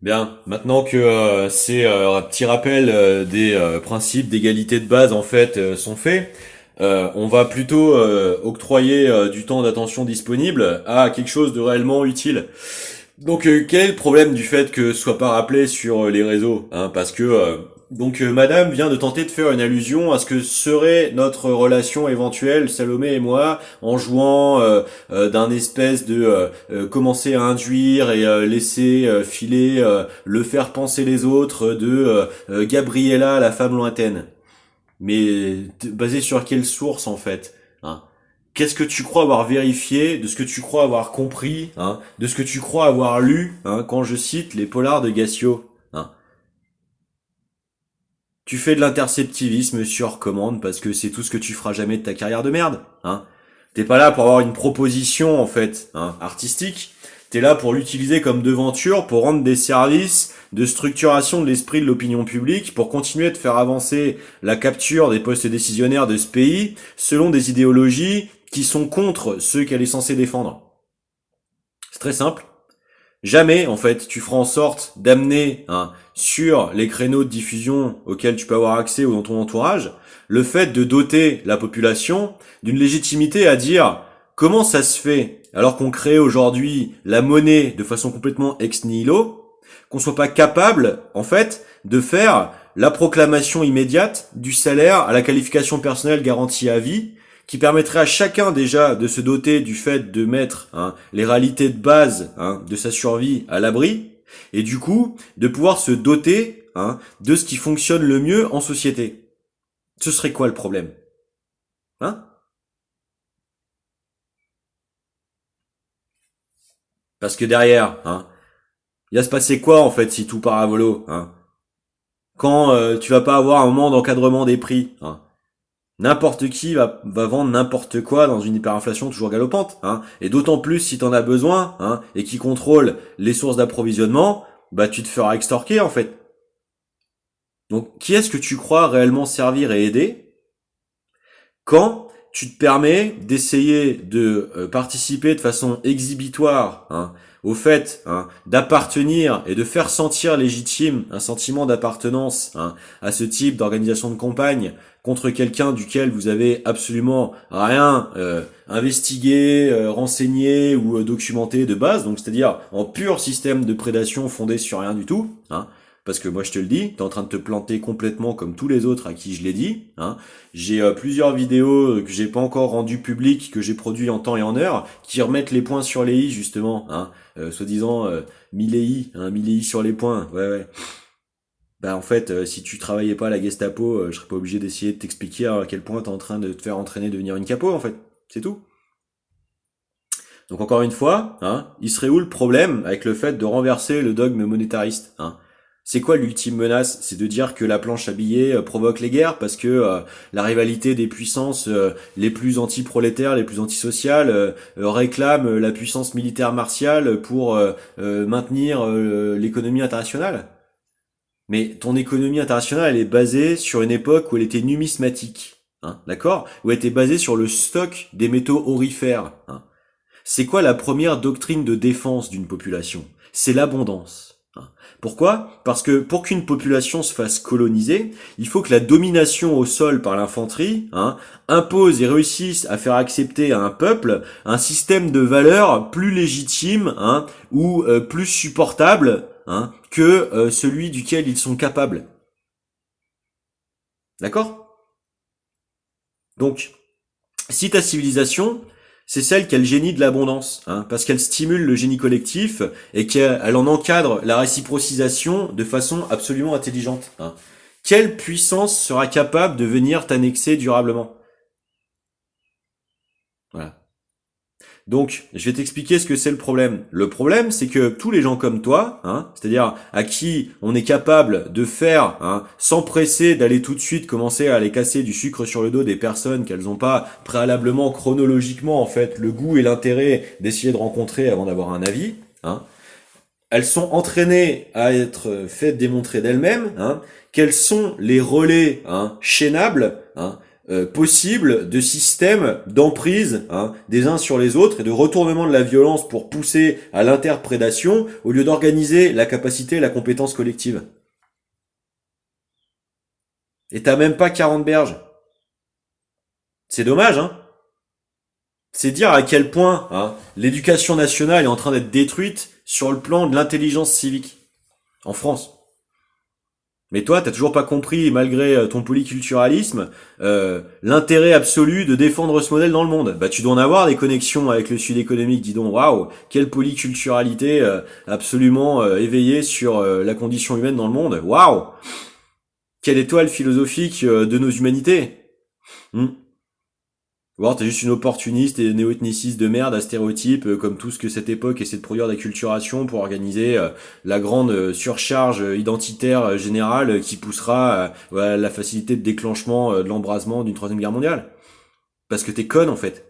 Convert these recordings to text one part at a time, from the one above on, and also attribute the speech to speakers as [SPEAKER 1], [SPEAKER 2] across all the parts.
[SPEAKER 1] Bien, maintenant que ces petits rappels des principes d'égalité de base en fait sont faits, on va plutôt octroyer du temps d'attention disponible à quelque chose de réellement utile. Donc quel est le problème du fait que ce soit pas rappelé sur les réseaux, hein, parce que Madame vient de tenter de faire une allusion à ce que serait notre relation éventuelle, Salomé et moi, en jouant d'un espèce de commencer à induire et laisser filer le faire penser les autres de Gabriella, la femme lointaine. Mais basé sur quelle source en fait, hein? Qu'est-ce que tu crois avoir vérifié, de ce que tu crois avoir compris, hein, de ce que tu crois avoir lu, hein, quand je cite les polars de Gassio, hein. Tu fais de l'interceptivisme sur commande parce que c'est tout ce que tu feras jamais de ta carrière de merde, hein. T'es pas là pour avoir une proposition, en fait, hein, artistique. T'es là pour l'utiliser comme devanture, pour rendre des services de structuration de l'esprit de l'opinion publique, pour continuer de faire avancer la capture des postes décisionnaires de ce pays selon des idéologies qui sont contre ceux qu'elle est censée défendre. C'est très simple. Jamais, en fait, tu feras en sorte d'amener, hein, sur les créneaux de diffusion auxquels tu peux avoir accès ou dans ton entourage, le fait de doter la population d'une légitimité à dire comment ça se fait, alors qu'on crée aujourd'hui la monnaie de façon complètement ex nihilo, qu'on soit pas capable, en fait, de faire la proclamation immédiate du salaire à la qualification personnelle garantie à vie, qui permettrait à chacun déjà de se doter du fait de mettre, hein, les réalités de base, hein, de sa survie à l'abri, et du coup de pouvoir se doter, hein, de ce qui fonctionne le mieux en société. Ce serait quoi le problème, hein? Parce que derrière, hein, il va se passer quoi en fait si tout part à volo, hein? Quand tu vas pas avoir un moment d'encadrement des prix, hein? N'importe qui va vendre n'importe quoi dans une hyperinflation toujours galopante, hein. Et d'autant plus si t'en as besoin, hein, et qui contrôle les sources d'approvisionnement, bah tu te feras extorquer en fait. Donc qui est-ce que tu crois réellement servir et aider quand tu te permets d'essayer de participer de façon exhibitoire, hein, au fait, hein, d'appartenir et de faire sentir légitime un sentiment d'appartenance, hein, à ce type d'organisation de campagne contre quelqu'un duquel vous avez absolument rien investigué, renseigné ou documenté de base, donc c'est-à-dire en pur système de prédation fondé sur rien du tout, hein, parce que moi je te le dis, t'es en train de te planter complètement comme tous les autres à qui je l'ai dit, hein. J'ai plusieurs vidéos que j'ai pas encore rendues publiques, que j'ai produit en temps et en heure, qui remettent les points sur les i justement, hein, soi-disant 1000 i, hein, 1000 i sur les points. Ouais, ouais. Bah en fait, si tu travaillais pas à la Gestapo, je serais pas obligé d'essayer de t'expliquer à quel point t'es en train de te faire entraîner de devenir une capo en fait. C'est tout. Donc encore une fois, hein, il serait où le problème avec le fait de renverser le dogme monétariste, hein? C'est quoi l'ultime menace? C'est de dire que la planche à billets provoque les guerres parce que la rivalité des puissances les plus anti-prolétaires, les plus antisociales réclament la puissance militaire martiale pour maintenir l'économie internationale. Mais ton économie internationale, elle est basée sur une époque où elle était numismatique, hein, d'accord? Où elle était basée sur le stock des métaux aurifères, hein. C'est quoi la première doctrine de défense d'une population? C'est l'abondance, hein. Pourquoi? Parce que pour qu'une population se fasse coloniser, il faut que la domination au sol par l'infanterie, hein, impose et réussisse à faire accepter à un peuple un système de valeurs plus légitime, hein, ou plus supportable, hein, que celui duquel ils sont capables. D'accord? Donc, si ta civilisation, c'est celle qui a le génie de l'abondance, hein, parce qu'elle stimule le génie collectif et qu'elle en encadre la réciprocisation de façon absolument intelligente, hein. Quelle puissance sera capable de venir t'annexer durablement? Voilà. Donc, je vais t'expliquer ce que c'est le problème. Le problème, c'est que tous les gens comme toi, hein, c'est-à-dire à qui on est capable de faire, hein, sans presser d'aller tout de suite commencer à aller casser du sucre sur le dos des personnes qu'elles n'ont pas préalablement, chronologiquement, en fait, le goût et l'intérêt d'essayer de rencontrer avant d'avoir un avis, hein, elles sont entraînées à être faites démontrer d'elles-mêmes, hein, quels sont les relais, hein, chaînables, hein, possible de systèmes d'emprise des uns sur les autres et de retournement de la violence pour pousser à l'interprédation au lieu d'organiser la capacité et la compétence collective. Et t'as même pas 40 berges. C'est dommage, hein. C'est dire à quel point l'éducation nationale est en train d'être détruite sur le plan de l'intelligence civique en France. Mais toi, t'as toujours pas compris, malgré ton polyculturalisme, l'intérêt absolu de défendre ce modèle dans le monde. Bah, tu dois en avoir des connexions avec le Sud économique, dis donc. Waouh, quelle polyculturalité absolument éveillée sur la condition humaine dans le monde. Waouh, quelle étoile philosophique de nos humanités. Ou alors t'es juste une opportuniste et néo-ethniciste de merde à stéréotypes, comme tout ce que cette époque essaie de produire d'acculturation pour organiser la grande surcharge identitaire générale qui poussera à la facilité de déclenchement de l'embrasement d'une troisième guerre mondiale. Parce que t'es conne en fait.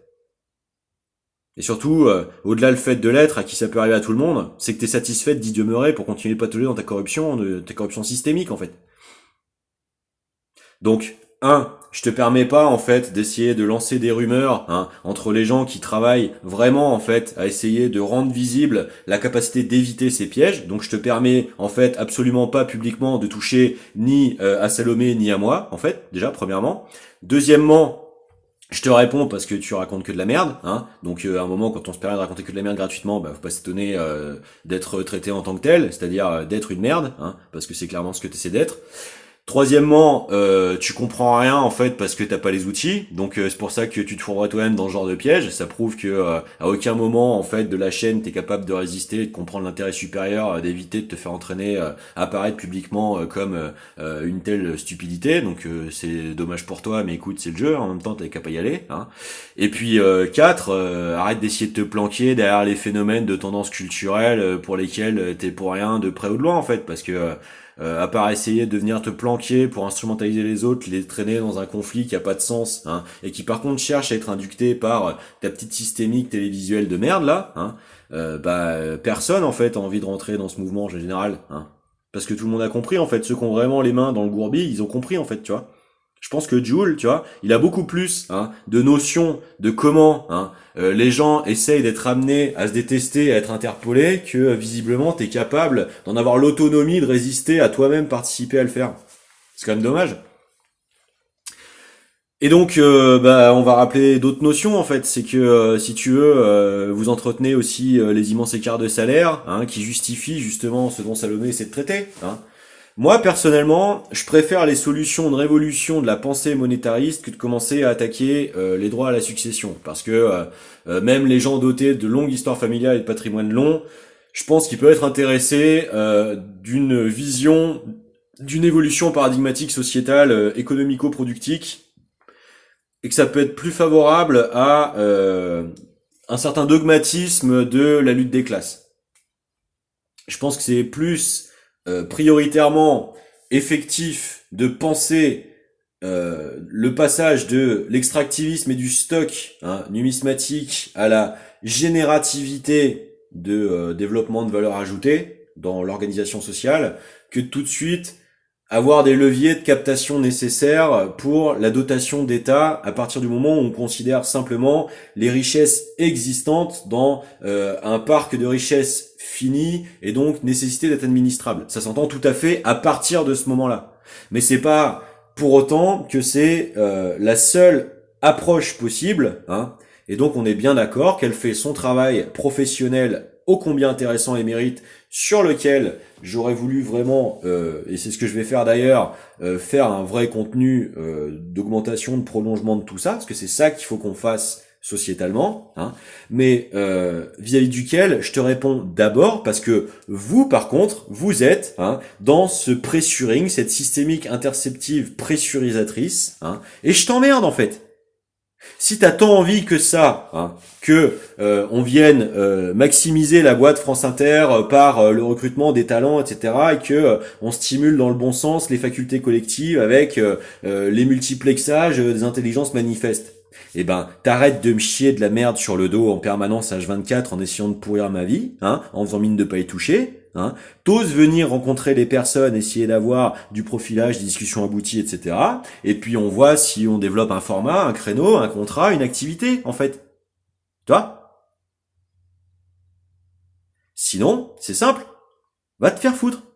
[SPEAKER 1] Et surtout, au-delà le fait de l'être, à qui ça peut arriver à tout le monde, c'est que t'es satisfaite d'y demeurer pour continuer de patauger dans ta corruption systémique en fait. Donc, je te permets pas en fait d'essayer de lancer des rumeurs entre les gens qui travaillent vraiment en fait à essayer de rendre visible la capacité d'éviter ces pièges. Donc je te permets en fait absolument pas publiquement de toucher ni à Salomé ni à moi en fait, déjà premièrement. Deuxièmement, je te réponds parce que tu racontes que de la merde, Donc à un moment, quand on se permet de raconter que de la merde gratuitement, faut pas s'étonner d'être traité en tant que tel, c'est-à-dire d'être une merde, parce que c'est clairement ce que tu essaies d'être. Troisièmement, tu comprends rien en fait parce que t'as pas les outils, donc c'est pour ça que tu te fourrerais toi-même dans ce genre de piège. Ça prouve que à aucun moment en fait de la chaîne t'es capable de résister, de comprendre l'intérêt supérieur, d'éviter de te faire entraîner, apparaître publiquement comme une telle stupidité. Donc c'est dommage pour toi, mais écoute, c'est le jeu. En même temps, t'as qu'à pas y aller. Et puis 4, arrête d'essayer de te planquer derrière les phénomènes de tendance culturelle pour lesquels t'es pour rien de près ou de loin en fait, parce que à part essayer de venir te planquer pour instrumentaliser les autres, les traîner dans un conflit qui a pas de sens, et qui par contre cherche à être inducté par ta petite systémique télévisuelle de merde là, personne en fait a envie de rentrer dans ce mouvement en général, parce que tout le monde a compris en fait, ceux qui ont vraiment les mains dans le gourbi, ils ont compris en fait, tu vois. Je pense que Joule, tu vois, il a beaucoup plus de notions de comment les gens essayent d'être amenés à se détester, à être interpellés, que visiblement t'es capable d'en avoir l'autonomie de résister à toi-même participer à le faire. C'est quand même dommage. Et donc, on va rappeler d'autres notions en fait. C'est que si tu veux, vous entretenez aussi les immenses écarts de salaire, qui justifient justement ce dont Salomé essaie de traiter. Moi, personnellement, je préfère les solutions de révolution de la pensée monétariste que de commencer à attaquer les droits à la succession. Parce que même les gens dotés de longues histoires familiales et de patrimoine long, je pense qu'ils peuvent être intéressés d'une vision, d'une évolution paradigmatique sociétale, économico-productique, et que ça peut être plus favorable à un certain dogmatisme de la lutte des classes. Je pense que c'est plus prioritairement effectif de penser le passage de l'extractivisme et du stock numismatique à la générativité de développement de valeur ajoutée dans l'organisation sociale, que tout de suite avoir des leviers de captation nécessaires pour la dotation d'État à partir du moment où on considère simplement les richesses existantes dans un parc de richesses fini et donc nécessité d'être administrable. Ça s'entend tout à fait à partir de ce moment-là. Mais c'est pas pour autant que c'est la seule approche possible, Et donc on est bien d'accord qu'elle fait son travail professionnel ô combien intéressant et mérite, sur lequel j'aurais voulu vraiment, et c'est ce que je vais faire d'ailleurs, faire un vrai contenu d'augmentation, de prolongement de tout ça, parce que c'est ça qu'il faut qu'on fasse sociétalement, mais vis-à-vis duquel je te réponds d'abord parce que vous, par contre, vous êtes dans ce pressuring, cette systémique interceptive pressurisatrice, et je t'emmerde en fait. Si t'as tant envie que ça, que on vienne maximiser la boîte France Inter par le recrutement des talents, etc., et que on stimule dans le bon sens les facultés collectives avec les multiplexages des intelligences manifestes, eh ben t'arrêtes de me chier de la merde sur le dos en permanence H24 en essayant de pourrir ma vie, en faisant mine de pas y toucher, hein, t'oses venir rencontrer les personnes, essayer d'avoir du profilage, des discussions abouties, etc. Et puis on voit si on développe un format, un créneau, un contrat, une activité, en fait. Tu vois? Sinon, c'est simple, va te faire foutre.